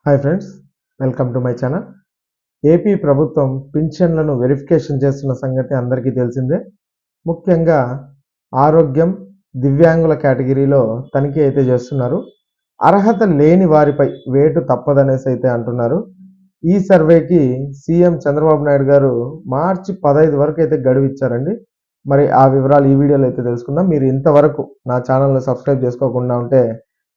Hi friends, welcome to my channel. AP ప్రభుత్వం పింఛన్లను verification చేస్తున్న సంగతి అందరికీ తెలిసిందే. ముఖ్యంగా ఆరోగ్యం, దివ్యాంగుల కేటగిరీలో తనిఖీ అయితే చేస్తున్నారు. అర్హత లేని వారిపై వేటు తప్పదనేసి అయితే అంటున్నారు. ఈ సర్వేకి సీఎం చంద్రబాబు నాయుడు గారు మార్చి 15 వరకు అయితే గడువు ఇచ్చారండి. మరి ఆ వివరాలు ఈ వీడియోలో అయితే తెలుసుకుందాం. మీరు ఇంతవరకు నా ఛానల్ని సబ్స్క్రైబ్ చేసుకోకుండా ఉంటే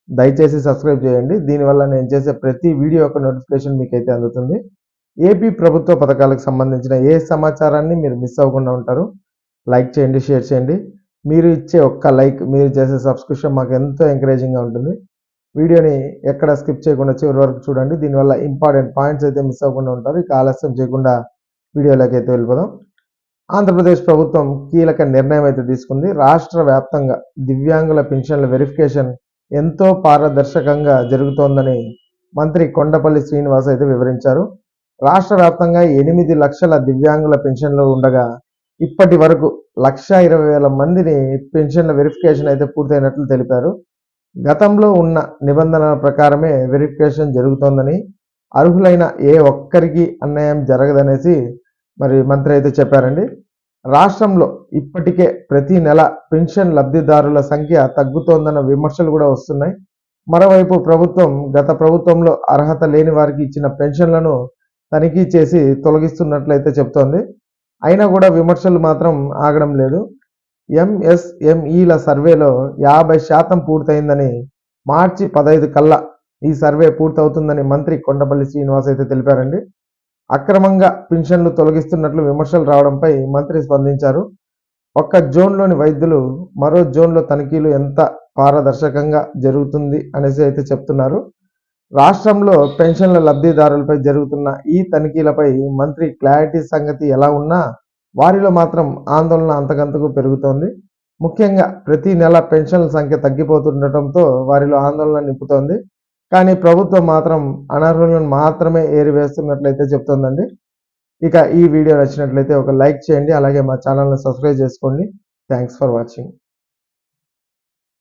దయచేసి సబ్స్క్రైబ్ చేయండి. దీనివల్ల నేను చేసే ప్రతి వీడియో యొక్క నోటిఫికేషన్ మీకైతే అందుతుంది. ఏపీ ప్రభుత్వ పథకాలకు సంబంధించిన ఏ సమాచారాన్ని మీరు మిస్ అవ్వకుండా ఉంటారు. లైక్ చేయండి, షేర్ చేయండి. మీరు ఇచ్చే ఒక్క లైక్, మీరు చేసే సబ్స్క్రిప్షన్ మాకు ఎంతో ఎంకరేజింగ్గా ఉంటుంది. వీడియోని ఎక్కడ స్కిప్ చేయకుండా చివరి వరకు చూడండి. దీనివల్ల ఇంపార్టెంట్ పాయింట్స్ అయితే మిస్ అవ్వకుండా ఉంటారు. ఇక ఆలస్యం చేయకుండా వీడియోలోకి అయితే వెళ్ళిపోదాం. ఆంధ్రప్రదేశ్ ప్రభుత్వం కీలక నిర్ణయం అయితే తీసుకుంది. రాష్ట్ర వ్యాప్తంగా దివ్యాంగుల పెన్షన్ల వెరిఫికేషన్ ఎంతో పారదర్శకంగా జరుగుతోందని మంత్రి కొండపల్లి శ్రీనివాస్ అయితే వివరించారు. రాష్ట్ర వ్యాప్తంగా 8 లక్షల దివ్యాంగుల పెన్షన్లు ఉండగా ఇప్పటి వరకు 1,20,000 మందిని పెన్షన్ల వెరిఫికేషన్ అయితే పూర్తయినట్లు తెలిపారు. గతంలో ఉన్న నిబంధనల ప్రకారమే వెరిఫికేషన్ జరుగుతోందని, అర్హులైన ఏ ఒక్కరికి అన్యాయం జరగదనేసి మరి మంత్రి అయితే చెప్పారండి. రాష్ట్రంలో ఇప్పటికే ప్రతి నెల పెన్షన్ లబ్ధిదారుల సంఖ్య తగ్గుతోందన్న విమర్శలు కూడా వస్తున్నాయి. మరోవైపు గత ప్రభుత్వంలో అర్హత లేని వారికి ఇచ్చిన పెన్షన్లను తనిఖీ చేసి తొలగిస్తున్నట్లయితే చెప్తోంది. అయినా కూడా విమర్శలు మాత్రం ఆగడం లేదు. ఎంఎస్ఎంఈల సర్వేలో 50% పూర్తయిందని, మార్చి 15 కల్లా ఈ సర్వే పూర్తవుతుందని మంత్రి కొండపల్లి శ్రీనివాస్ అయితే తెలిపారండి. అక్రమంగా పెన్షన్లు తొలగిస్తున్నట్లు విమర్శలు రావడంపై మంత్రి స్పందించారు. ఒక్క జోన్లోని వైద్యులు మరో జోన్లో తనిఖీలు ఎంత పారదర్శకంగా జరుగుతుంది అనేసి అయితే చెప్తున్నారు. రాష్ట్రంలో పెన్షన్ల లబ్ధిదారులపై జరుగుతున్న ఈ తనిఖీలపై మంత్రి క్లారిటీ సంగతి ఎలా ఉన్నా వారిలో మాత్రం ఆందోళన అంతకంతకు పెరుగుతోంది. ముఖ్యంగా ప్రతి నెల పెన్షన్ల సంఖ్య తగ్గిపోతుండటంతో వారిలో ఆందోళన నింపుతోంది. కానీ ప్రభుత్వం మాత్రం అనర్హులను మాత్రమే ఏరివేస్తున్నట్లయితే చెప్తోందండి. ఇక ఈ వీడియో నచ్చినట్లయితే ఒక లైక్ చేయండి, అలాగే మా ఛానల్ని సబ్స్క్రైబ్ చేసుకోండి. Thanks for watching.